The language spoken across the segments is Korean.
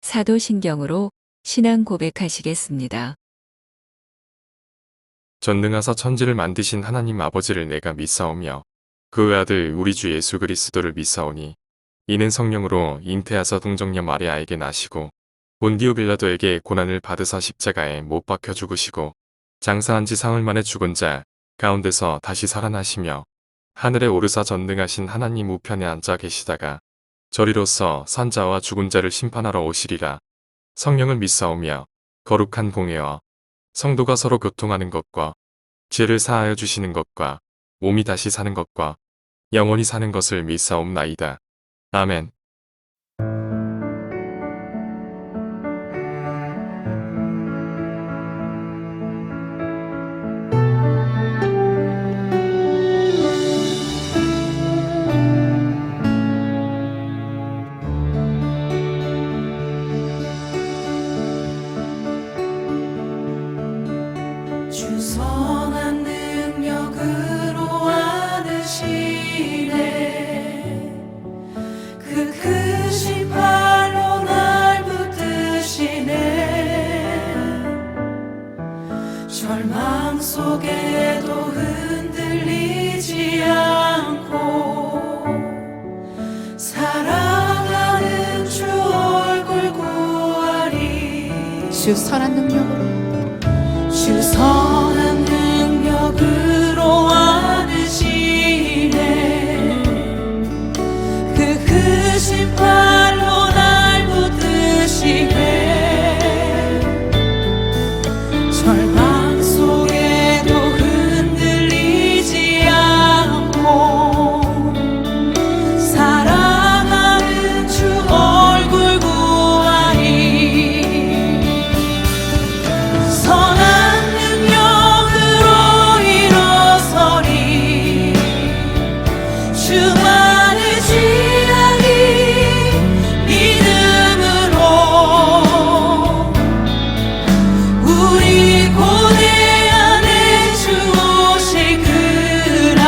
사도신경으로 신앙 고백하시겠습니다. 전능하사 천지를 만드신 하나님 아버지를 내가 믿사오며 그 아들 우리 주 예수 그리스도를 믿사오니 이는 성령으로 잉태하사 동정녀 마리아에게 나시고 본디오 빌라도에게 고난을 받으사 십자가에 못 박혀 죽으시고 장사한 지 사흘 만에 죽은 자 가운데서 다시 살아나시며 하늘에 오르사 전능하신 하나님 우편에 앉아 계시다가 저리로서 산자와 죽은 자를 심판하러 오시리라. 성령을 믿사오며 거룩한 공회와 성도가 서로 교통하는 것과 죄를 사하여 주시는 것과 몸이 다시 사는 것과 영원히 사는 것을 믿사옵나이다. 아멘. 주 선한 능력으로 안으시네. 그 크신 팔로 날 붙드시네. 절망 속에도 흔들리지 않고 사랑하는 주 얼굴 구하리. 주 선한 능력으로 주 선한 능력으로 안으시네. 그 크신 팔로 날 붙드시네. 절망 속에도 흔들리지 않고 사랑하는 주 얼굴 구하리. 선한 주만을 지향이 믿음으로 우리 고대 안에 주 오실 그날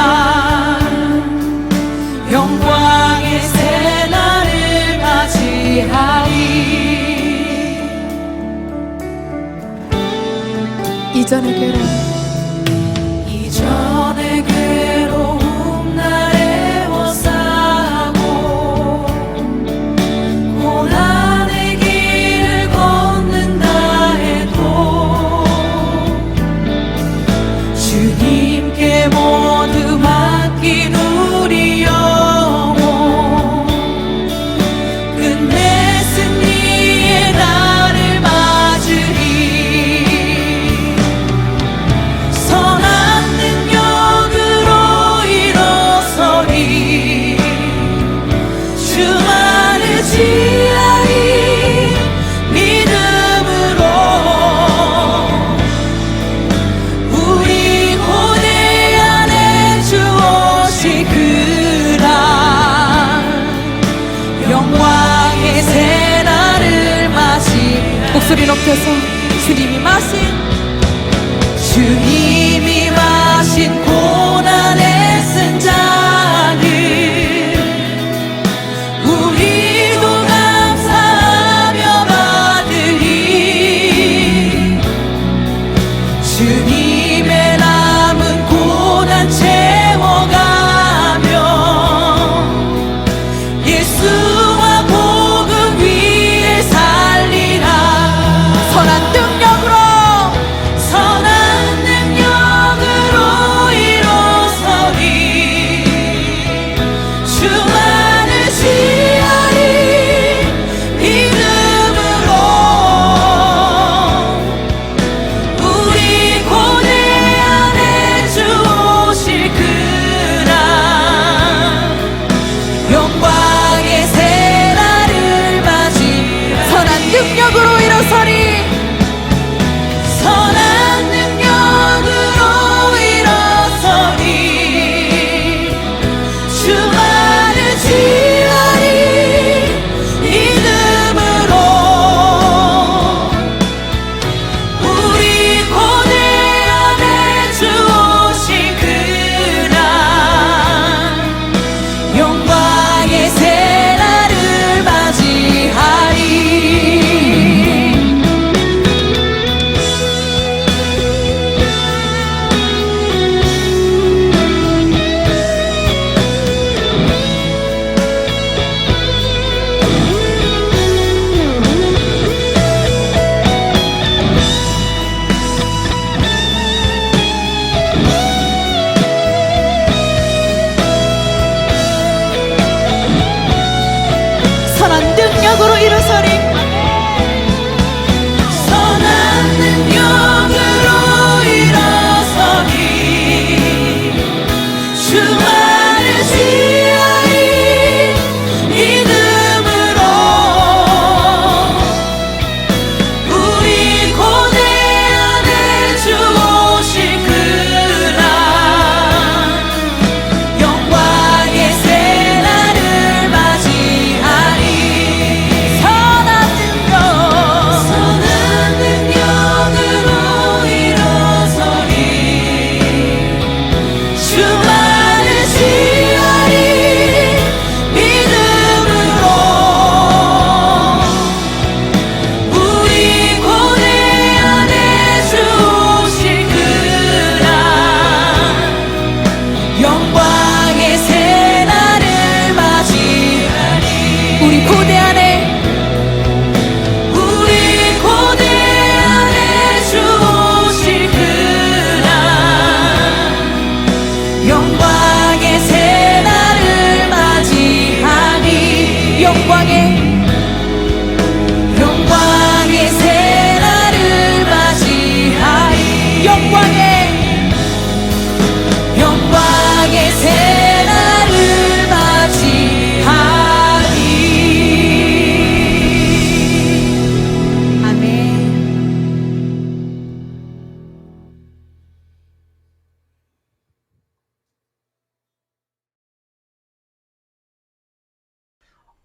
영광의 새날을 맞이하리. 이전의 괴로움 이전의 괴로움 날 애워싸고 고난의 길을 걷는다 해도 주님께 모두 맡긴 우리 영혼 끝내 승리의 날을 맞으리. 선한 능력으로 일어서리. 주만을 지향이 믿음으로 우리 고대 안에 주 오실 그날 영광의 새날을 맞이. 목소리 높여서 주님이 마신 고난의 쓴 잔을 우리도 감사하며 받으리. 주님의 남은 고난 채워가며 예수와 복음 위에 살리라. 선한 능력으로 선한 능력으로 일어서리. 주만을 지향이 믿음으로 우리 고대 안에 주 오실 그날 영광의 새날을 맞이. 선한 능력으로 일어서리. 선한 능력으로 일어서리. 주만을 지향이 믿음으로 우리 고대 안에 주 오실 그날 영광의 새날을 맞이하리.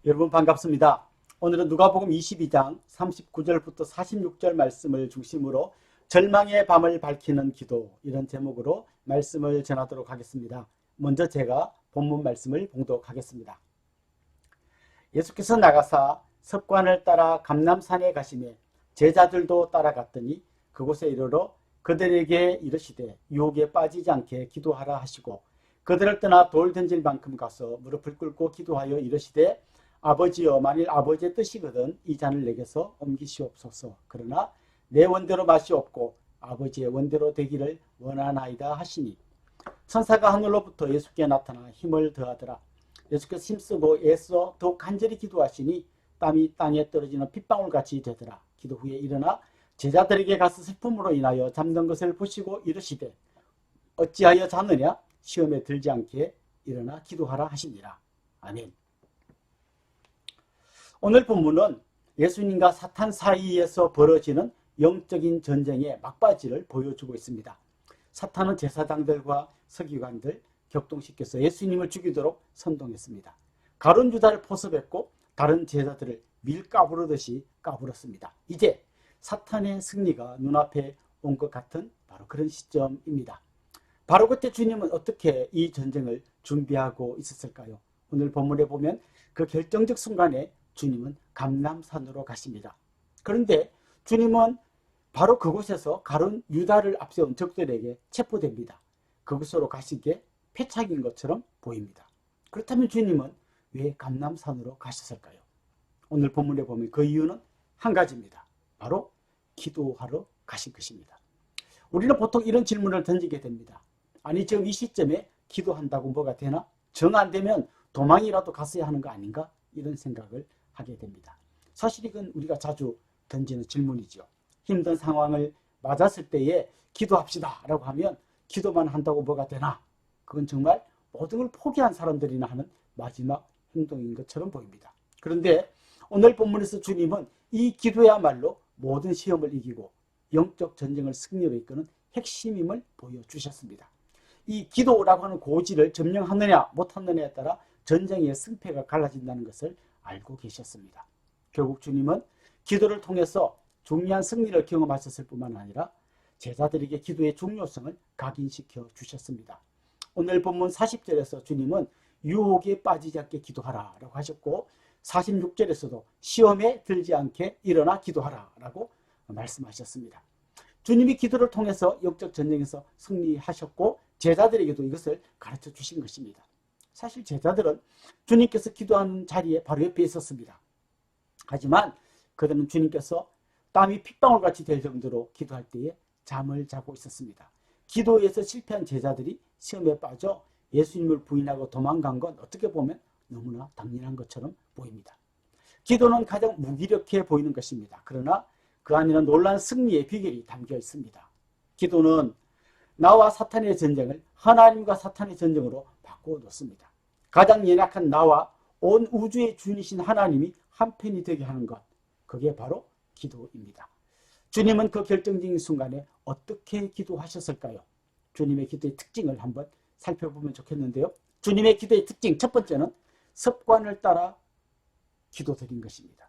여러분 반갑습니다. 오늘은 누가복음 22장 39절부터 46절 말씀을 중심으로 절망의 밤을 밝히는 기도, 이런 제목으로 말씀을 전하도록 하겠습니다. 먼저 제가 본문 말씀을 봉독하겠습니다. 예수께서 나가사 섭관을 따라 감람산에 가시매 제자들도 따라갔더니 그곳에 이르러 그들에게 이르시되 유혹에 빠지지 않게 기도하라 하시고 그들을 떠나 돌 던질 만큼 가서 무릎을 꿇고 기도하여 이르시되 아버지여, 만일 아버지의 뜻이거든 이 잔을 내게서 옮기시옵소서. 그러나 내 원대로 마시옵고 아버지의 원대로 되기를 원하나이다 하시니 천사가 하늘로부터 예수께 나타나 힘을 더하더라. 예수께서 힘쓰고 애써 더욱 간절히 기도하시니 땀이 땅에 떨어지는 핏방울같이 되더라. 기도 후에 일어나 제자들에게 가서 슬픔으로 인하여 잠든 것을 보시고 이르시되 어찌하여 자느냐? 시험에 들지 않게 일어나 기도하라 하시니라. 아멘. 오늘 본문은 예수님과 사탄 사이에서 벌어지는 영적인 전쟁의 막바지를 보여주고 있습니다. 사탄은 제사장들과 서기관들 격동시켜서 예수님을 죽이도록 선동했습니다. 가룟 유다를 포섭했고 다른 제자들을 밀 까부르듯이 까불었습니다. 이제 사탄의 승리가 눈앞에 온 것 같은 바로 그런 시점입니다. 바로 그때 주님은 어떻게 이 전쟁을 준비하고 있었을까요? 오늘 본문에 보면 그 결정적 순간에 주님은 감람산으로 가십니다. 그런데 주님은 바로 그곳에서 가룟 유다를 앞세운 적들에게 체포됩니다. 그곳으로 가시기에 패착인 것처럼 보입니다. 그렇다면 주님은 왜 감람산으로 가셨을까요? 오늘 본문에 보면 그 이유는 한 가지입니다. 바로 기도하러 가신 것입니다. 우리는 보통 이런 질문을 던지게 됩니다. 아니 지금 이 시점에 기도한다고 뭐가 되나? 정 안 되면 도망이라도 갔어야 하는 거 아닌가? 이런 생각을 하게 됩니다. 사실 이건 우리가 자주 던지는 질문이죠. 힘든 상황을 맞았을 때에 기도합시다 라고 하면 기도만 한다고 뭐가 되나? 그건 정말 모든 걸 포기한 사람들이나 하는 마지막 행동인 것처럼 보입니다. 그런데 오늘 본문에서 주님은 이 기도야말로 모든 시험을 이기고 영적 전쟁을 승리로 이끄는 핵심임을 보여주셨습니다. 이 기도라고 하는 고지를 점령하느냐 못하느냐에 따라 전쟁의 승패가 갈라진다는 것을 알고 계셨습니다. 결국 주님은 기도를 통해서 중요한 승리를 경험하셨을 뿐만 아니라 제자들에게 기도의 중요성을 각인시켜 주셨습니다. 오늘 본문 40절에서 주님은 유혹에 빠지지 않게 기도하라 라고 하셨고 46절에서도 시험에 들지 않게 일어나 기도하라 라고 말씀하셨습니다. 주님이 기도를 통해서 영적 전쟁에서 승리하셨고 제자들에게도 이것을 가르쳐 주신 것입니다. 사실 제자들은 주님께서 기도하는 자리에 바로 옆에 있었습니다. 하지만 그들은 주님께서 땀이 핏방울같이 될 정도로 기도할 때에 잠을 자고 있었습니다. 기도에서 실패한 제자들이 시험에 빠져 예수님을 부인하고 도망간 건 어떻게 보면 너무나 당연한 것처럼 보입니다. 기도는 가장 무기력해 보이는 것입니다. 그러나 그 안에는 놀라운 승리의 비결이 담겨 있습니다. 기도는 나와 사탄의 전쟁을 하나님과 사탄의 전쟁으로 바꾸어 놓습니다. 가장 연약한 나와 온 우주의 주인이신 하나님이 한편이 되게 하는 것, 그게 바로 기도입니다. 주님은 그 결정적인 순간에 어떻게 기도하셨을까요? 주님의 기도의 특징을 한번 살펴보면 좋겠는데요. 주님의 기도의 특징 첫 번째는 습관을 따라 기도드린 것입니다.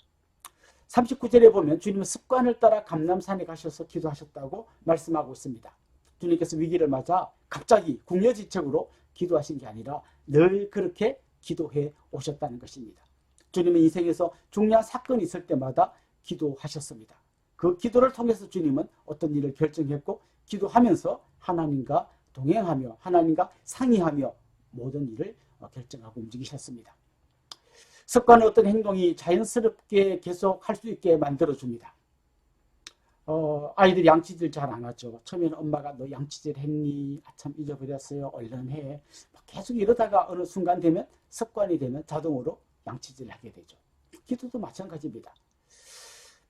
39절에 보면 주님은 습관을 따라 감람산에 가셔서 기도하셨다고 말씀하고 있습니다. 주님께서 위기를 맞아 갑자기 궁여지책으로 기도하신 게 아니라 늘 그렇게 기도해 오셨다는 것입니다. 주님은 인생에서 중요한 사건이 있을 때마다 기도하셨습니다. 그 기도를 통해서 주님은 어떤 일을 결정했고 기도하면서 하나님과 동행하며 하나님과 상의하며 모든 일을 결정하고 움직이셨습니다. 습관은 어떤 행동이 자연스럽게 계속 할 수 있게 만들어줍니다. 아이들이 양치질 잘 안 하죠. 처음에는 엄마가 너 양치질 했니? 아참 잊어버렸어요. 얼른 해. 계속 이러다가 어느 순간 되면 습관이 되면 자동으로 양치질을 하게 되죠. 기도도 마찬가지입니다.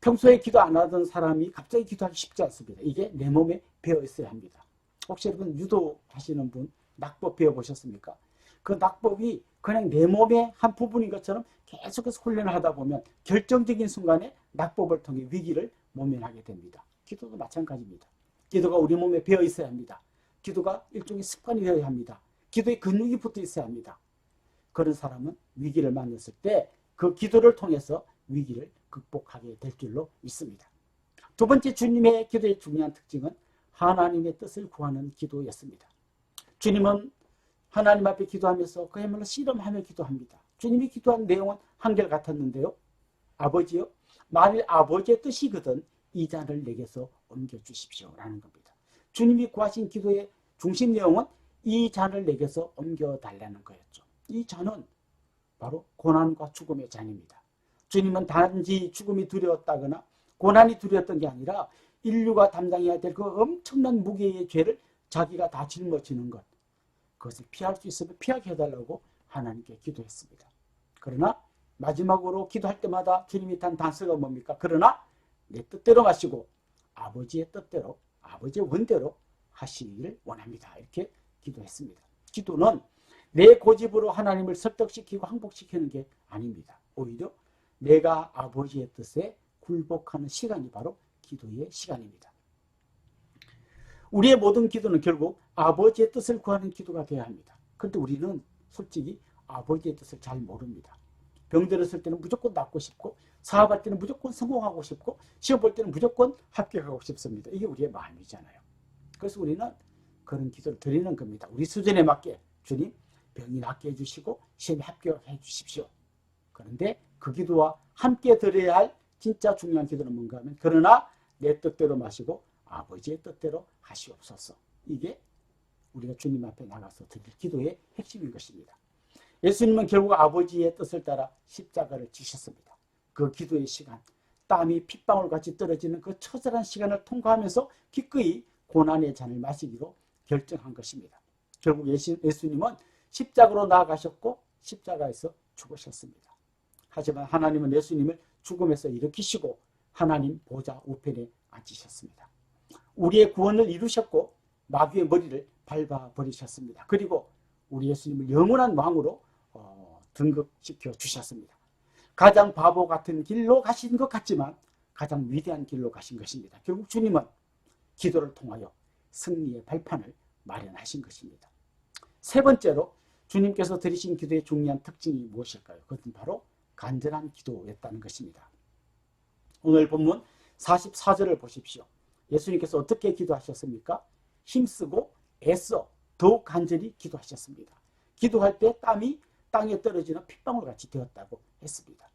평소에 기도 안 하던 사람이 갑자기 기도하기 쉽지 않습니다. 이게 내 몸에 배어 있어야 합니다. 혹시 여러분 유도하시는 분 낙법 배워보셨습니까? 그 낙법이 그냥 내 몸의 한 부분인 것처럼 계속해서 훈련을 하다 보면 결정적인 순간에 낙법을 통해 위기를 모면하게 됩니다. 기도도 마찬가지입니다. 기도가 우리 몸에 배어 있어야 합니다. 기도가 일종의 습관이 되어야 합니다. 기도에 근육이 붙어 있어야 합니다. 그런 사람은 위기를 만났을 때 그 기도를 통해서 위기를 극복하게 될 줄로 믿습니다. 두 번째 주님의 기도의 중요한 특징은 하나님의 뜻을 구하는 기도였습니다. 주님은 하나님 앞에 기도하면서 그야말로 씨름하며 기도합니다. 주님이 기도한 내용은 한결같았는데요. 아버지요, 만일 아버지의 뜻이거든 이 잔을 내게서 옮겨주십시오 라는 겁니다. 주님이 구하신 기도의 중심 내용은 이 잔을 내게서 옮겨달라는 거였죠. 이 잔은 바로 고난과 죽음의 잔입니다. 주님은 단지 죽음이 두려웠다거나 고난이 두려웠던 게 아니라 인류가 담당해야 될 그 엄청난 무게의 죄를 자기가 다 짊어지는 것, 그것을 피할 수 있으면 피하게 해달라고 하나님께 기도했습니다. 그러나 마지막으로 기도할 때마다 주님이 단 단서가 뭡니까? 그러나 내 뜻대로 마시고 아버지의 뜻대로, 아버지의 원대로 하시기를 원합니다. 이렇게 기도했습니다. 기도는 내 고집으로 하나님을 설득시키고 항복시키는 게 아닙니다. 오히려 내가 아버지의 뜻에 굴복하는 시간이 바로 기도의 시간입니다. 우리의 모든 기도는 결국 아버지의 뜻을 구하는 기도가 되어야 합니다. 그런데 우리는 솔직히 아버지의 뜻을 잘 모릅니다. 병들었을 때는 무조건 낫고 싶고, 사업할 때는 무조건 성공하고 싶고, 시험 볼 때는 무조건 합격하고 싶습니다. 이게 우리의 마음이잖아요. 그래서 우리는 그런 기도를 드리는 겁니다. 우리 수준에 맞게 주님 병이 낫게 해주시고 시험에 합격해 주십시오. 그런데 그 기도와 함께 드려야 할 진짜 중요한 기도는 뭔가 하면 그러나 내 뜻대로 마시고 아버지의 뜻대로 하시옵소서. 이게 우리가 주님 앞에 나가서 드릴 기도의 핵심인 것입니다. 예수님은 결국 아버지의 뜻을 따라 십자가를 지셨습니다. 그 기도의 시간, 땀이 핏방울같이 떨어지는 그 처절한 시간을 통과하면서 기꺼이 고난의 잔을 마시기로 결정한 것입니다. 결국 예수님은 십자가로 나아가셨고 십자가에서 죽으셨습니다. 하지만 하나님은 예수님을 죽음에서 일으키시고 하나님 보좌 우편에 앉히셨습니다. 우리의 구원을 이루셨고 마귀의 머리를 밟아버리셨습니다. 그리고 우리 예수님을 영원한 왕으로 등극시켜 주셨습니다. 가장 바보 같은 길로 가신 것 같지만 가장 위대한 길로 가신 것입니다. 결국 주님은 기도를 통하여 승리의 발판을 마련하신 것입니다. 세 번째로 주님께서 드리신 기도의 중요한 특징이 무엇일까요? 그것은 바로 간절한 기도였다는 것입니다. 오늘 본문 44절을 보십시오. 예수님께서 어떻게 기도하셨습니까? 힘쓰고 애써 더욱 간절히 기도하셨습니다. 기도할 때 땀이 땅에 떨어지는 핏방울같이 되었다고 했습니다.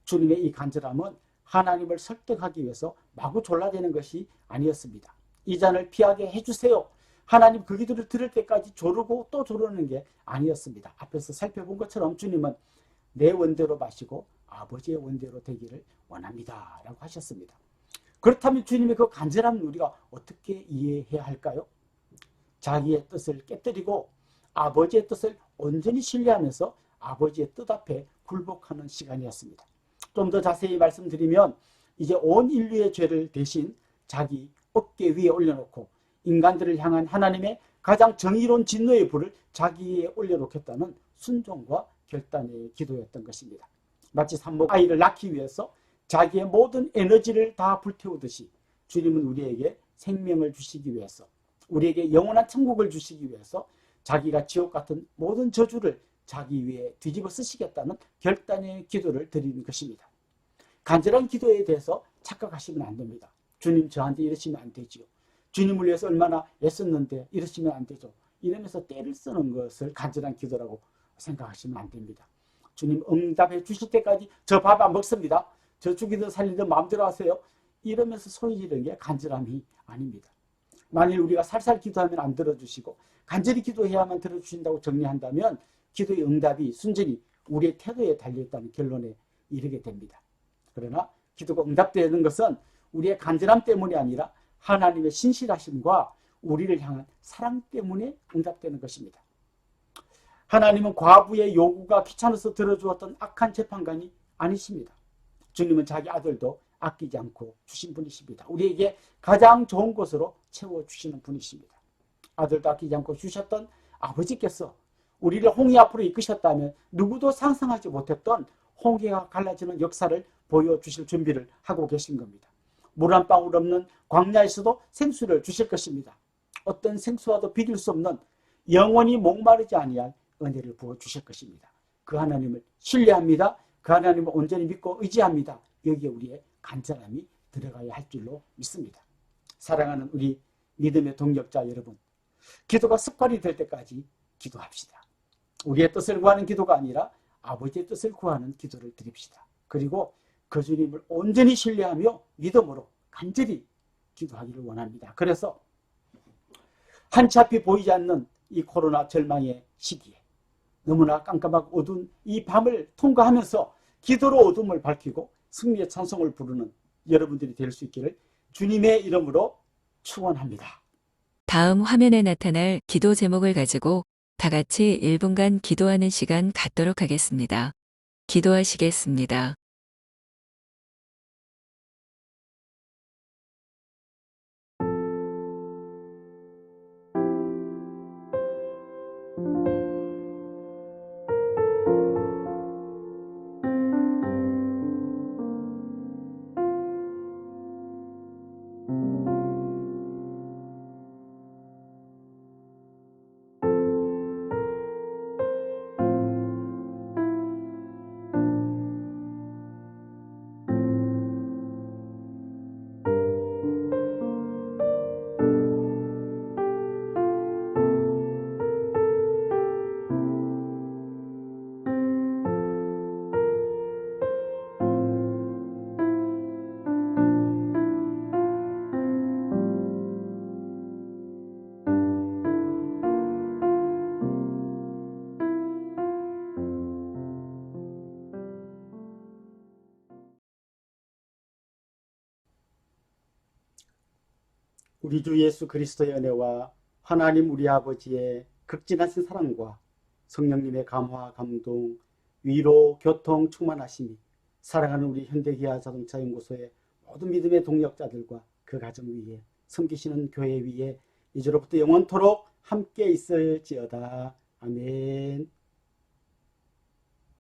주님의 이 간절함은 하나님을 설득하기 위해서 마구 졸라대는 것이 아니었습니다. 이 잔을 피하게 해주세요. 하나님 그 기도를 들을 때까지 조르고 또 조르는 게 아니었습니다. 앞에서 살펴본 것처럼 주님은 내 원대로 마시고 아버지의 원대로 되기를 원합니다 라고 하셨습니다. 그렇다면 주님의 그 간절함을 우리가 어떻게 이해해야 할까요? 자기의 뜻을 깨뜨리고 아버지의 뜻을 온전히 신뢰하면서 아버지의 뜻 앞에 굴복하는 시간이었습니다. 좀 더 자세히 말씀드리면 이제 온 인류의 죄를 대신 자기 어깨 위에 올려놓고 인간들을 향한 하나님의 가장 정의로운 진노의 불을 자기에 올려놓겠다는 순종과 결단의 기도였던 것입니다. 마치 산모 아이를 낳기 위해서 자기의 모든 에너지를 다 불태우듯이 주님은 우리에게 생명을 주시기 위해서, 우리에게 영원한 천국을 주시기 위해서 자기가 지옥 같은 모든 저주를 자기 위에 뒤집어 쓰시겠다는 결단의 기도를 드리는 것입니다. 간절한 기도에 대해서 착각하시면 안 됩니다. 주님 저한테 이러시면 안 되지요. 주님을 위해서 얼마나 애썼는데 이러시면 안 되죠. 이러면서 때를 쓰는 것을 간절한 기도라고 생각하시면 안 됩니다. 주님 응답해 주실 때까지 저 밥 안 먹습니다. 저 죽이든 살리든 마음대로 하세요. 이러면서 소리 지르는 게 간절함이 아닙니다. 만일 우리가 살살 기도하면 안 들어주시고 간절히 기도해야만 들어주신다고 정리한다면 기도의 응답이 순전히 우리의 태도에 달려있다는 결론에 이르게 됩니다. 그러나 기도가 응답되는 것은 우리의 간절함 때문이 아니라 하나님의 신실하심과 우리를 향한 사랑 때문에 응답되는 것입니다. 하나님은 과부의 요구가 귀찮아서 들어주었던 악한 재판관이 아니십니다. 주님은 자기 아들도 아끼지 않고 주신 분이십니다. 우리에게 가장 좋은 것으로 채워주시는 분이십니다. 아들도 아끼지 않고 주셨던 아버지께서 우리를 홍해 앞으로 이끄셨다면 누구도 상상하지 못했던 홍해가 갈라지는 역사를 보여주실 준비를 하고 계신 겁니다. 물 한 방울 없는 광야에서도 생수를 주실 것입니다. 어떤 생수와도 비길 수 없는 영원히 목마르지 아니할 은혜를 부어주실 것입니다. 그 하나님을 신뢰합니다. 그 하나님을 온전히 믿고 의지합니다. 여기에 우리의 간절함이 들어가야 할 줄로 믿습니다. 사랑하는 우리 믿음의 동력자 여러분, 기도가 습관이 될 때까지 기도합시다. 우리의 뜻을 구하는 기도가 아니라 아버지의 뜻을 구하는 기도를 드립시다. 그리고 그 주님을 온전히 신뢰하며 믿음으로 간절히 기도하기를 원합니다. 그래서 한치 앞이 보이지 않는 이 코로나 절망의 시기에 너무나 깜깜하고 어두운 이 밤을 통과하면서 기도로 어둠을 밝히고 승리의 찬송을 부르는 여러분들이 될 수 있기를 주님의 이름으로 축원합니다. 다음 화면에 나타날 기도 제목을 가지고 다 같이 1분간 기도하는 시간 갖도록 하겠습니다. 기도하시겠습니다. 우리 주 예수 그리스도의 은혜와 하나님 우리 아버지의 극진하신 사랑과 성령님의 감화, 감동, 위로, 교통, 충만하심이 사랑하는 우리 현대기아 자동차 연구소의 모든 믿음의 동력자들과 그 가정 위에 섬기시는 교회 위에 이제로부터 영원토록 함께 있을지어다. 아멘.